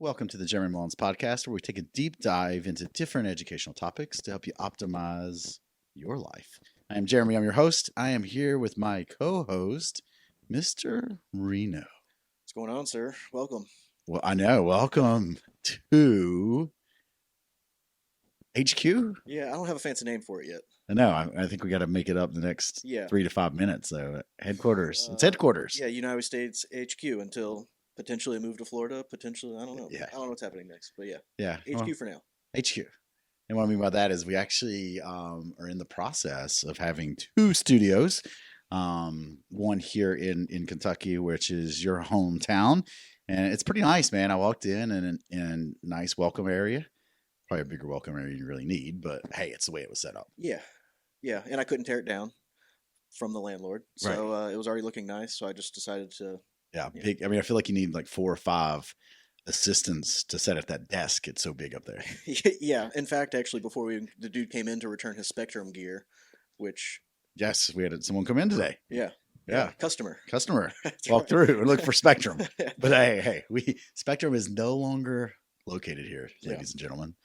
Welcome to the Jeremy Mullins podcast, where we take a deep dive into different educational topics to help you optimize your life. I am Jeremy. I'm your host. I am here with my co-host, Mr. Reno. What's going on, sir? Welcome. Well, I know. Welcome to HQ. Yeah, I don't have a fancy name for it yet. I know. I think we got to make it up the next 3 to 5 minutes. So headquarters. It's headquarters. Yeah, United States HQ until potentially move to Florida. Potentially, I don't know. Yeah. I don't know what's happening next, but yeah. Yeah. HQ for now. HQ. And what I mean by that is we actually are in the process of having 2 studios. One here in Kentucky, which is your hometown. And it's pretty nice, man. I walked in and in a nice welcome area. Probably a bigger welcome area you really need, but hey, it's the way it was set up. Yeah. Yeah. And I couldn't tear it down from the landlord. So it was already looking nice. So I just decided to. Yeah. Big. I mean, I feel like you need like 4 or 5 assistants to set at that desk. It's so big up there. Yeah. In fact, actually, before the dude came in to return his Spectrum gear, which. Yes, we had someone come in today. Yeah. Yeah. Customer. Walk through and look for Spectrum. But hey, Spectrum is no longer located here, ladies and gentlemen.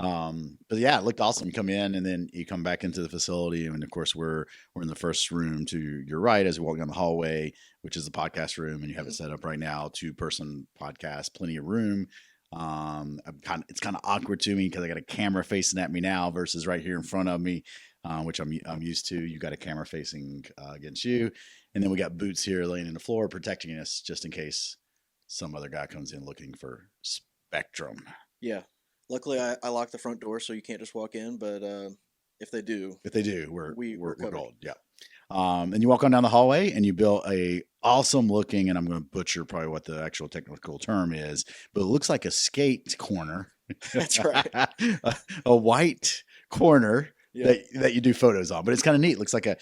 But yeah, it looked awesome. You come in and then you come back into the facility. And of course we're in the first room to your right as we walk down the hallway, which is the podcast room. And you have it set up right now, 2-person podcast, plenty of room. It's kind of awkward to me because I got a camera facing at me now versus right here in front of me, which I'm used to. You got a camera facing against you. And then we got boots here laying in the floor protecting us just in case some other guy comes in looking for Spectrum. Yeah. Luckily, I locked the front door, so you can't just walk in. But if they do, we're gold. Yeah. And you walk on down the hallway, and you built a awesome looking, and I'm going to butcher probably what the actual technical term is, but it looks like a skate corner. That's right. a white corner. Yeah. That you do photos on, but it's kind of neat. Looks like a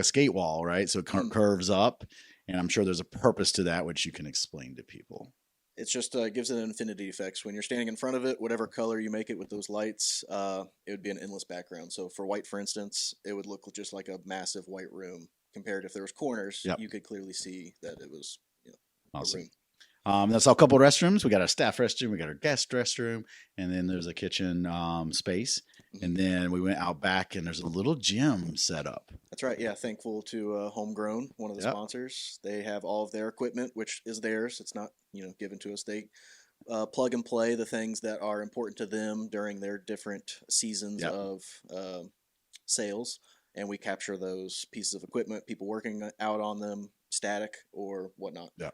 skate wall, right? So it curves up, and I'm sure there's a purpose to that, which you can explain to people. It's just gives it an infinity effect. When you're standing in front of it, whatever color you make it with those lights, it would be an endless background. So for white, for instance, it would look just like a massive white room. Compared if there was corners, you could clearly see that it was awesome. A room. That's a couple of restrooms. We got our staff restroom, we got our guest restroom, and then there's a kitchen space. And then we went out back, and there's a little gym set up. That's right. Yeah, thankful to Homegrown, one of the sponsors. They have all of their equipment, which is theirs. It's not given to us. They plug and play the things that are important to them during their different seasons of sales, and we capture those pieces of equipment, people working out on them, static or whatnot. Yeah.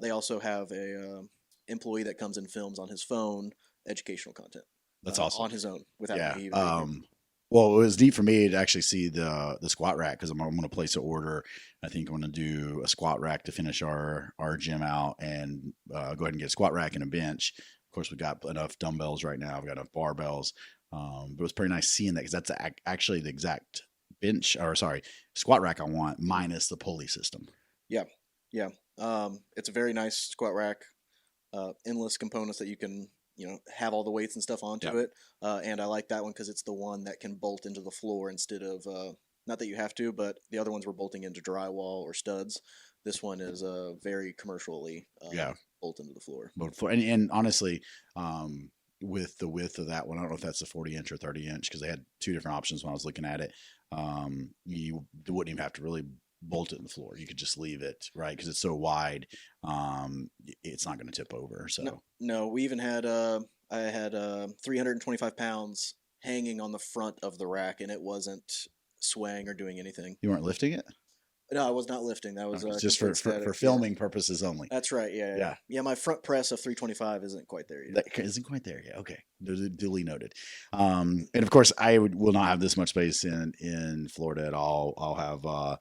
They also have a employee that comes and films on his phone educational content. That's awesome. On his own without me. Well, it was neat for me to actually see the squat rack because I'm going to place an order. I think I'm going to do a squat rack to finish our gym out and go ahead and get a squat rack and a bench. Of course, we got enough dumbbells right now. We've got enough barbells. But it was pretty nice seeing that because that's actually the exact squat rack I want minus the pulley system. Yeah. Yeah. It's a very nice squat rack, endless components that you can have all the weights and stuff onto it. And I like that one because it's the one that can bolt into the floor instead of, not that you have to, but the other ones were bolting into drywall or studs. This one is very commercially bolt into the floor. And honestly, with the width of that one, I don't know if that's a 40-inch or 30-inch because they had 2 different options when I was looking at it. You wouldn't even have to really bolt it in the floor. You could just leave it, right? Because it's so wide, it's not going to tip over. So no, we even had I had 325 pounds hanging on the front of the rack, and it wasn't swaying or doing anything. You weren't lifting it? No, I was not lifting. That was just for filming purposes only. That's right. Yeah. My front press of 325 isn't quite there yet. That isn't quite there yet. Okay, duly noted. And of course, I will not have this much space in Florida at all. I'll have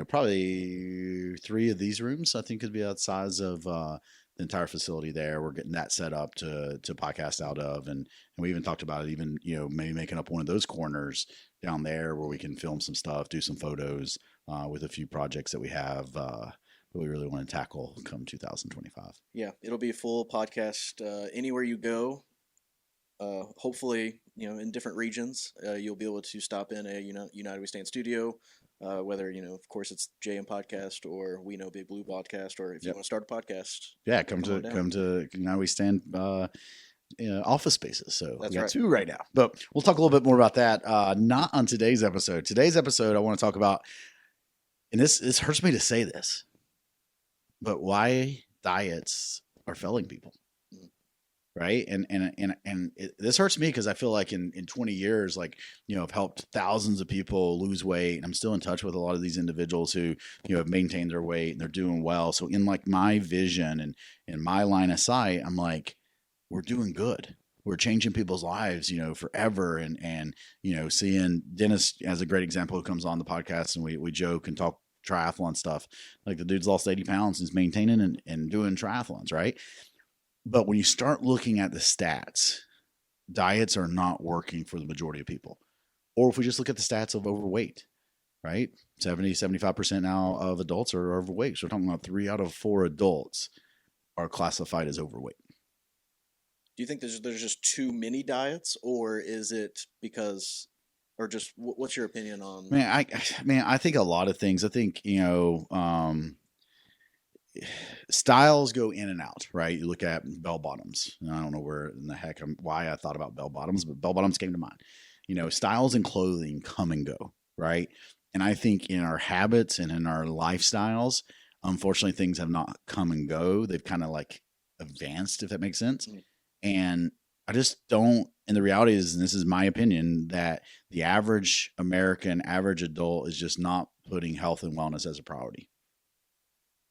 probably 3 of these rooms. I think could be the size of the entire facility there. We're getting that set up to podcast out of, and we even talked about it, even maybe making up one of those corners down there where we can film some stuff, do some photos with a few projects that we have that we really want to tackle come 2025. Yeah, it'll be a full podcast anywhere you go. Hopefully, in different regions, you'll be able to stop in a United We Stand studio. Whether, of course, it's JM Podcast or We Know Big Blue Podcast, or if you want to start a podcast. Yeah, come to now we stand office spaces. So we got two right now. But we'll talk a little bit more about that. Not on today's episode. Today's episode, I want to talk about, and this hurts me to say this, but why diets are failing people. Right. And this hurts me because I feel like in 20 years, like, I've helped thousands of people lose weight, and I'm still in touch with a lot of these individuals who, have maintained their weight and they're doing well. So in like my vision and in my line of sight, I'm like, we're doing good. We're changing people's lives, forever. And, seeing Dennis as a great example who comes on the podcast, and we joke and talk triathlon stuff. Like the dude's lost 80 pounds and is maintaining and doing triathlons. Right. But when you start looking at the stats, diets are not working for the majority of people. Or if we just look at the stats of overweight, right? 75% now of adults are overweight. So we're talking about 3 out of 4 adults are classified as overweight. Do you think there's just too many diets, or is it because, or just what's your opinion on? I think a lot of things. I think, styles go in and out, right? You look at bell bottoms. I don't know why I thought about bell bottoms, but bell bottoms came to mind. Styles and clothing come and go, right? And I think in our habits and in our lifestyles, unfortunately, things have not come and go. They've kind of like advanced, if that makes sense. Mm-hmm. And I just don't, and the reality is, and this is my opinion, that the average American, average adult is just not putting health and wellness as a priority.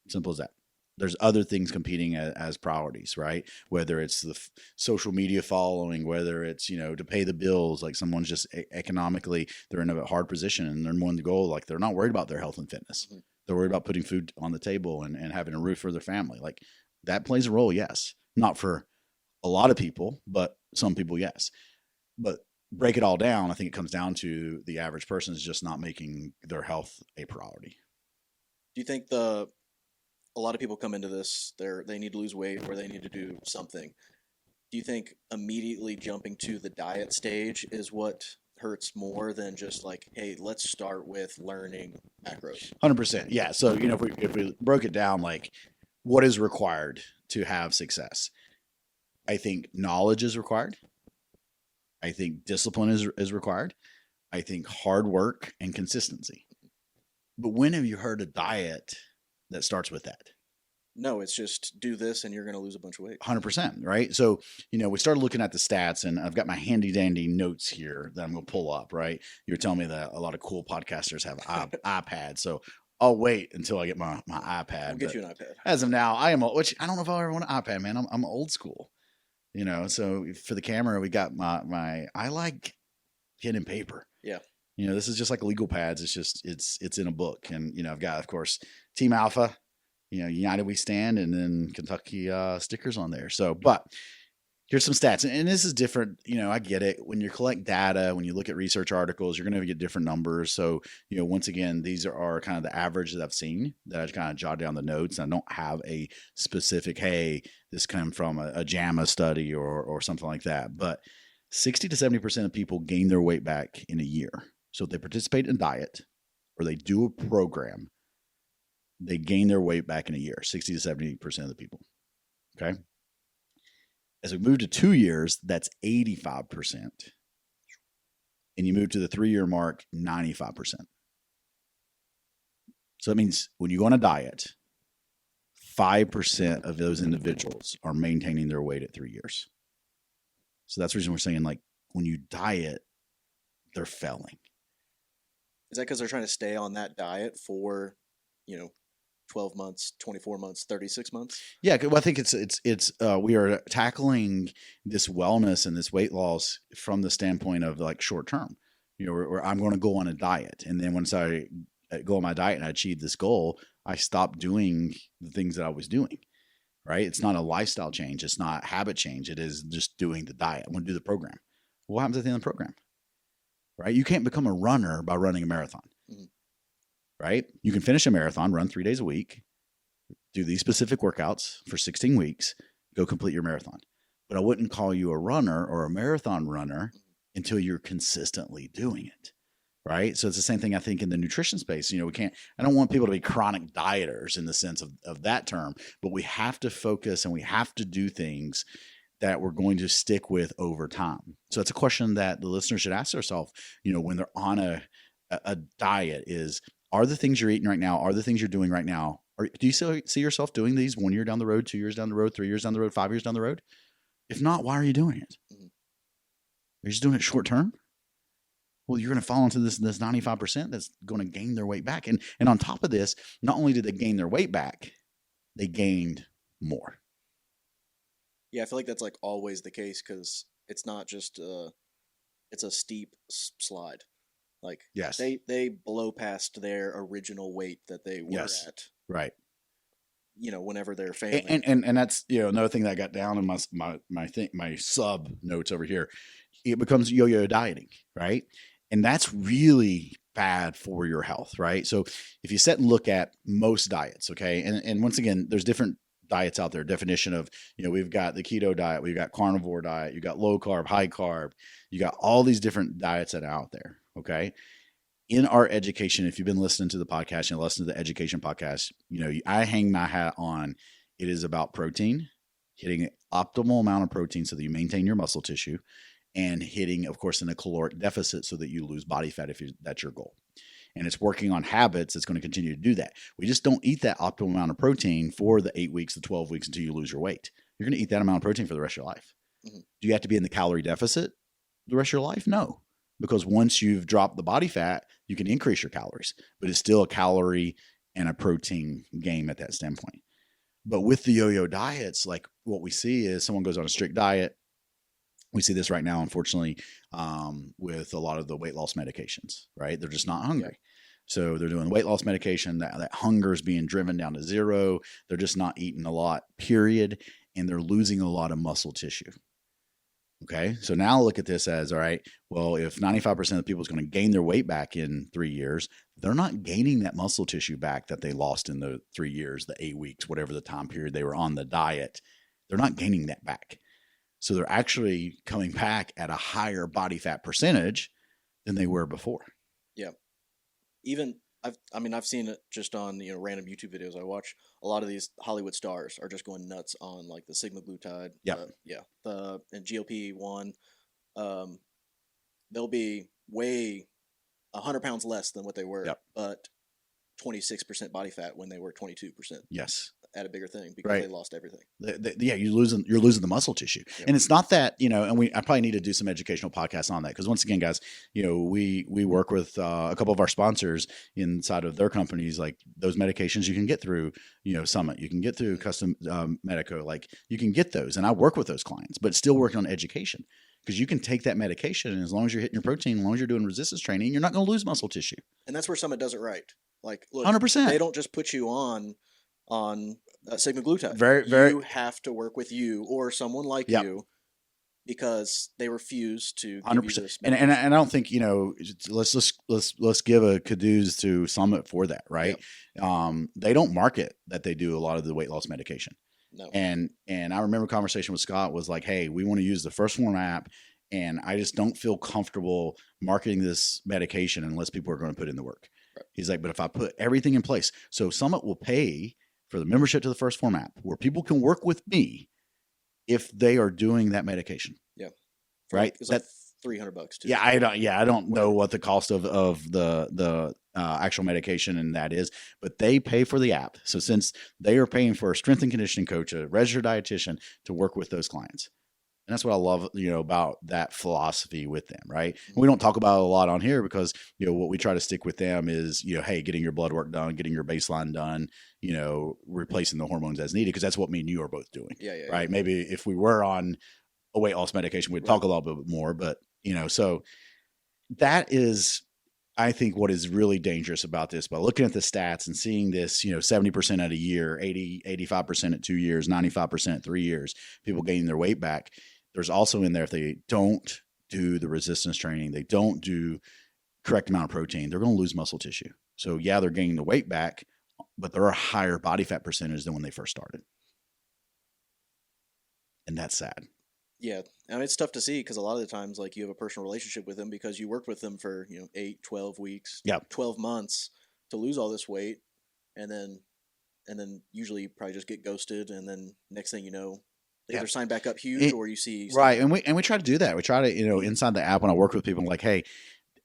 Simple as that. There's other things competing as priorities, right? Whether it's the social media following, whether it's, to pay the bills, like someone's just economically, they're in a hard position and they're more the goal. Like they're not worried about their health and fitness. Mm-hmm. They're worried about putting food on the table and having a roof for their family. Like that plays a role. Yes. Not for a lot of people, but some people, yes. But break it all down. I think it comes down to the average person is just not making their health a priority. Do you think a lot of people come into this, they need to lose weight or they need to do something. Do you think immediately jumping to the diet stage is what hurts more than just like, hey, let's start with learning macros? 100%. Yeah. So, if we broke it down, like what is required to have success? I think knowledge is required. I think discipline is required. I think hard work and consistency. But when have you heard a diet that starts with that? No, it's just do this and you're going to lose a bunch of weight. 100%, right? So, we started looking at the stats, and I've got my handy dandy notes here that I'm going to pull up, right? You were telling me that a lot of cool podcasters have iPads. So I'll wait until I get my iPad. I'll get you an iPad. As of now, which I don't know if I'll ever want an iPad, man. I'm old school, so for the camera, we got I like pen and paper. Yeah. This is just like legal pads. It's just, it's in a book. And, I've got, of course, Team Alpha, United We Stand, and then Kentucky stickers on there. So, but here's some stats. And this is different. I get it. When you collect data, when you look at research articles, you're going to get different numbers. So, once again, these are kind of the average that I've seen that I kind of jot down the notes. I don't have a specific, hey, this came from a JAMA study or something like that. But 60 to 70% of people gain their weight back in a year. So if they participate in diet or they do a program, they gain their weight back in a year, 60 to 70% of the people. Okay. As we move to 2 years, that's 85%. And you move to the 3-year mark, 95%. So that means when you go on a diet, 5% of those individuals are maintaining their weight at 3 years. So that's the reason we're saying, like, when you diet, they're failing. Is that because they're trying to stay on that diet for, 12 months, 24 months, 36 months? Yeah, well, I think it's we are tackling this wellness and this weight loss from the standpoint of like short term. Where I'm going to go on a diet, and then once I go on my diet and I achieve this goal, I stop doing the things that I was doing. Right? It's not a lifestyle change. It's not habit change. It is just doing the diet. I'm going to do the program. What happens at the end of the program? Right? You can't become a runner by running a marathon. Mm-hmm. Right? You can finish a marathon, run 3 days a week, do these specific workouts for 16 weeks, go complete your marathon. But I wouldn't call you a runner or a marathon runner until you're consistently doing it. right? So it's the same thing, I think, in the nutrition space. You know, I don't want people to be chronic dieters in the sense of that term, but we have to focus and we have to do things that we're going to stick with over time. So it's a question that the listener should ask themselves, you know, when they're on a diet is, are the things you're eating right now, are the things you're doing right now, or do you see yourself doing these 1 year down the road, 2 years down the road, 3 years down the road, 5 years down the road? If not, why are you doing it? You're just doing it short term? Well, you're going to fall into this 95% that's going to gain their weight back. And on top of this, not only did they gain their weight back, they gained more. Yeah, I feel like that's like always the case because it's not just it's a steep slide. Like yes, they blow past their original weight that they were at. Right. You know, whenever they're failing. And that's, you know, another thing that I got down in my sub notes over here. It becomes yo-yo dieting, right? And that's really bad for your health, right? So if you sit and look at most diets, okay, and once again, there's different diets out there. Definition of, you know, we've got the keto diet, we've got carnivore diet, you got low carb, high carb, you got all these different diets that are out there, okay? In our education, if you've been listening to the podcast and listen to the education podcast, you know, I hang my hat on, it is about protein, hitting an optimal amount of protein so that you maintain your muscle tissue, and hitting, of course, in a caloric deficit so that you lose body fat if that's your goal. And it's working on habits that's going to continue to do that. We just don't eat that optimal amount of protein for the 8 weeks, the 12 weeks until you lose your weight. You're going to eat that amount of protein for the rest of your life. Mm-hmm. Do you have to be in the calorie deficit the rest of your life? No, because once you've dropped the body fat, you can increase your calories, but it's still a calorie and a protein game at that standpoint. But with the yo-yo diets, like what we see is someone goes on a strict diet. We see this right now, unfortunately, with a lot of the weight loss medications, right? They're just not hungry. So they're doing weight loss medication, that hunger is being driven down to zero. They're just not eating a lot, period. And they're losing a lot of muscle tissue. Okay. So now look at this as, all right, well, if 95% of the people is going to gain their weight back in 3 years, they're not gaining that muscle tissue back that they lost in the 3 years, the 8 weeks, whatever the time period they were on the diet. They're not gaining that back. So they're actually coming back at a higher body fat percentage than they were before. Yeah. Even I've seen it just on, you know, random YouTube videos I watch. A lot of these Hollywood stars are just going nuts on like the semaglutide. And GLP-1. They'll be way 100 pounds less than what they were, but 26% body fat when they were 22%. Yes. At a bigger thing because they lost everything. You're losing the muscle tissue. Yep. And it's not that, you know, and I probably need to do some educational podcasts on that. Because once again, guys, you know, we work with a couple of our sponsors inside of their companies, like those medications you can get through, you know, Summit, you can get through Custom Medico, like you can get those. And I work with those clients, but still working on education. Because you can take that medication, and as long as you're hitting your protein, as long as you're doing resistance training, you're not going to lose muscle tissue. And that's where Summit does it right. Like, look, 100%. They don't just put you on semaglutide. You have to work with you or someone like you because they refuse to give 100%. You this and I don't think, you know, let's give a kudos to Summit for that, right? They don't market that they do a lot of the weight loss medication. No. And I remember a conversation with Scott was like, hey, we want to use the First Form app, and I just don't feel comfortable marketing this medication unless people are going to put in the work. Right. He's like, but if I put everything in place, so Summit will pay for the membership to the First Form app where people can work with me if they are doing that medication. Yeah. Right. It's like $300 too. Yeah. I don't know what the cost of the actual medication and that is, but they pay for the app. So since they are paying for a strength and conditioning coach, a registered dietitian to work with those clients. And that's what I love, you know, about that philosophy with them, right? And we don't talk about it a lot on here because, you know, what we try to stick with them is, you know, hey, getting your blood work done, getting your baseline done, you know, replacing the hormones as needed, because that's what me and you are both doing, right? Yeah. Maybe if we were on a weight loss medication, we'd talk a little bit more, but, you know, so that is, I think, what is really dangerous about this, by looking at the stats and seeing this, you know, 70% at a year, 85% at 2 years, 95% at 3 years, people gaining their weight back. There's also in there, if they don't do the resistance training, they don't do correct amount of protein, they're going to lose muscle tissue. So yeah, they're gaining the weight back, but they're a higher body fat percentage than when they first started. And that's sad. Yeah. I mean, it's tough to see because a lot of the times, like, you have a personal relationship with them because you worked with them for, 8, 12 weeks, Yeah. 12 months to lose all this weight. And then usually you probably just get ghosted. And then next thing you know, they either sign back up huge or you see. Right. And we try to do that. We try to, inside the app when I work with people, I'm like, hey,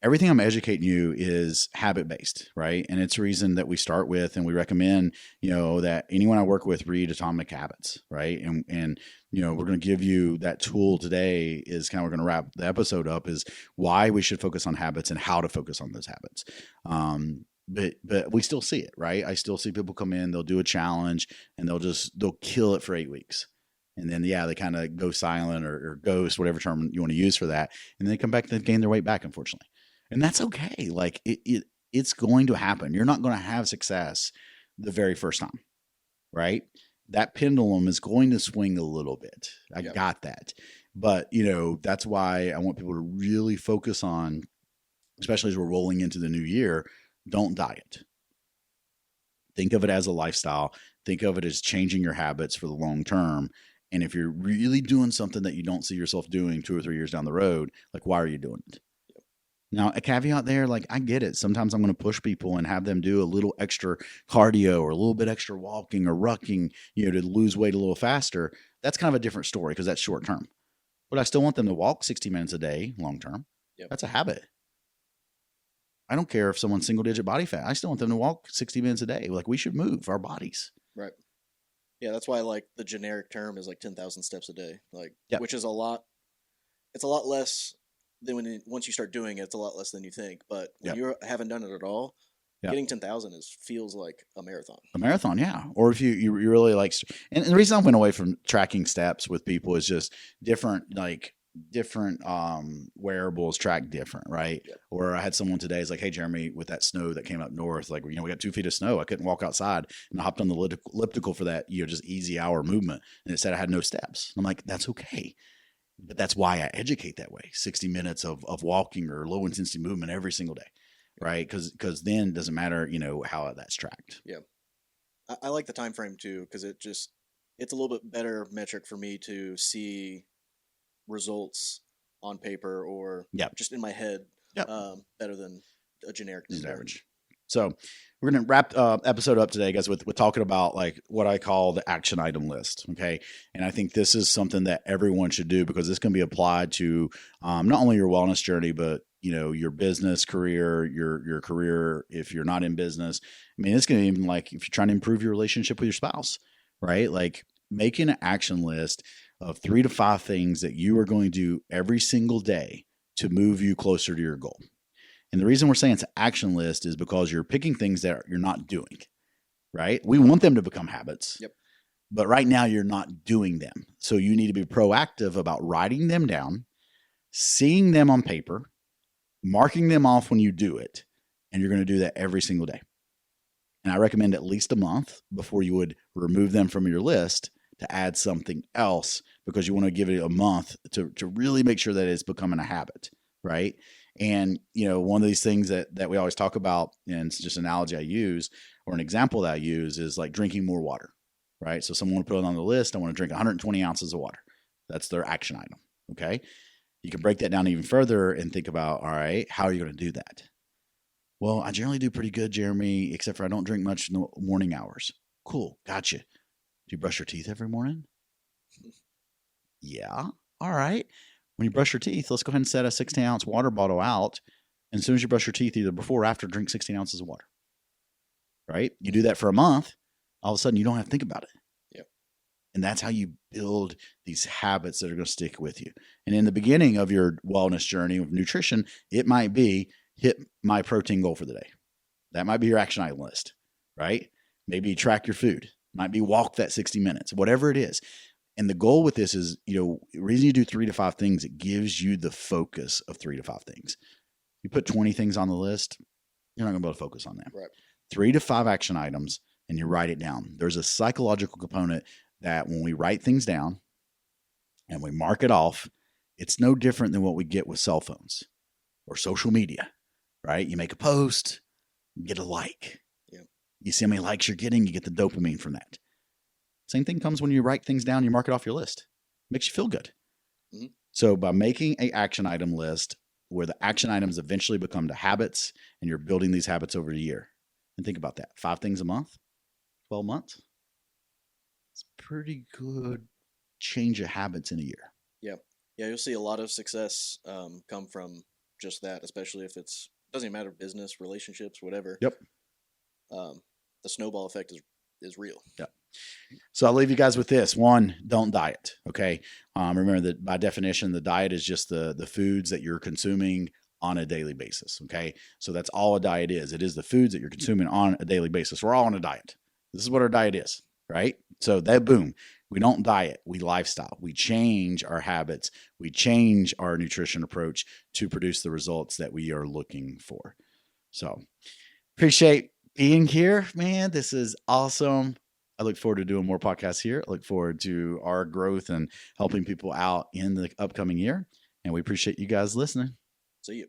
everything I'm educating you is habit-based, right? And it's a reason that we start with, and we recommend, that anyone I work with read Atomic Habits, right? And we're going to give you that tool today is kind of, we're going to wrap the episode up, is why we should focus on habits and how to focus on those habits. But we still see it, right? I still see people come in, they'll do a challenge and they'll kill it for 8 weeks. And then, they kind of go silent or ghost, whatever term you want to use for that. And then they come back and gain their weight back, unfortunately. And that's okay. Like it's going to happen. You're not going to have success the very first time, right? That pendulum is going to swing a little bit. I got that. But, that's why I want people to really focus on, especially as we're rolling into the new year, don't diet. Think of it as a lifestyle. Think of it as changing your habits for the long term. And if you're really doing something that you don't see yourself doing 2 or 3 years down the road, like, why are you doing it? Now, a caveat there, like, I get it. Sometimes I'm going to push people and have them do a little extra cardio or a little bit extra walking or rucking, to lose weight a little faster. That's kind of a different story because that's short term. But I still want them to walk 60 minutes a day long term. Yep. That's a habit. I don't care if someone's single digit body fat. I still want them to walk 60 minutes a day. Like, we should move our bodies. Right. Yeah, that's why, like, the generic term is like 10,000 steps a day, like, which is a lot. It's a lot less than once you start doing it. It's a lot less than you think. But when you haven't done it at all, getting 10,000 feels like a marathon. A marathon, yeah. Or if you really like, and the reason I went away from tracking steps with people is just different wearables track different, right? Yeah. Or I had someone today is like, hey, Jeremy, with that snow that came up north, like, we got 2 feet of snow. I couldn't walk outside, and I hopped on the elliptical for that, just easy hour movement. And it said I had no steps. I'm like, that's okay. But that's why I educate that way. 60 minutes of walking or low intensity movement every single day. Right. Cause then it doesn't matter, how that's tracked. Yeah. I like the time frame too, because it's a little bit better metric for me to see results on paper or just in my head, better than a generic average. So we're going to wrap episode up today, guys, with talking about, like, what I call the action item list. Okay. And I think this is something that everyone should do, because this can be applied to not only your wellness journey, but, your business career, your career, if you're not in business. I mean, it's going to even, like, if you're trying to improve your relationship with your spouse, right? Like, making an action list of 3 to 5 things that you are going to do every single day to move you closer to your goal. And the reason we're saying it's an action list is because you're picking things that you're not doing, right? We want them to become habits. Yep. But right now you're not doing them. So you need to be proactive about writing them down, seeing them on paper, marking them off when you do it. And you're going to do that every single day. And I recommend at least a month before you would remove them from your list to add something else, because you want to give it a month to really make sure that it's becoming a habit, right? And, one of these things that we always talk about, and it's just an analogy I use, or an example that I use, is like drinking more water, right? So someone will put it on the list, I want to drink 120 ounces of water. That's their action item, okay? You can break that down even further and think about, all right, how are you going to do that? Well, I generally do pretty good, Jeremy, except for I don't drink much in the morning hours. Cool, gotcha. Do you brush your teeth every morning? Yeah, all right. When you brush your teeth, let's go ahead and set a 16-ounce water bottle out. And as soon as you brush your teeth, either before or after, drink 16 ounces of water. Right? You do that for a month, all of a sudden you don't have to think about it. Yep. And that's how you build these habits that are going to stick with you. And in the beginning of your wellness journey of nutrition, it might be hit my protein goal for the day. That might be your action item list, right? Maybe track your food. Might be walk that 60 minutes, whatever it is. And the goal with this is, the reason you do 3 to 5 things, it gives you the focus of 3 to 5 things. You put 20 things on the list, you're not going to be able to focus on them. Right. 3 to 5 action items, and you write it down. There's a psychological component that when we write things down and we mark it off, it's no different than what we get with cell phones or social media, right? You make a post, you get a like. Yep. You see how many likes you're getting, you get the dopamine from that. Same thing comes when you write things down, you mark it off your list. It makes you feel good. Mm-hmm. So by making an action item list where the action items eventually become the habits and you're building these habits over the year, and think about that, 5 things a month, 12 months. It's pretty good change of habits in a year. Yeah. Yeah. You'll see a lot of success come from just that, especially if doesn't matter, business, relationships, whatever. Yep. The snowball effect is real. Yeah. So I'll leave you guys with this. 1, don't diet. Okay. Remember that by definition, the diet is just the foods that you're consuming on a daily basis. Okay. So that's all a diet is. It is the foods that you're consuming on a daily basis. We're all on a diet. This is what our diet is, right? So that boom, we don't diet, we lifestyle. We change our habits. We change our nutrition approach to produce the results that we are looking for. So appreciate being here, man. This is awesome. I look forward to doing more podcasts here. I look forward to our growth and helping people out in the upcoming year. And we appreciate you guys listening. See you.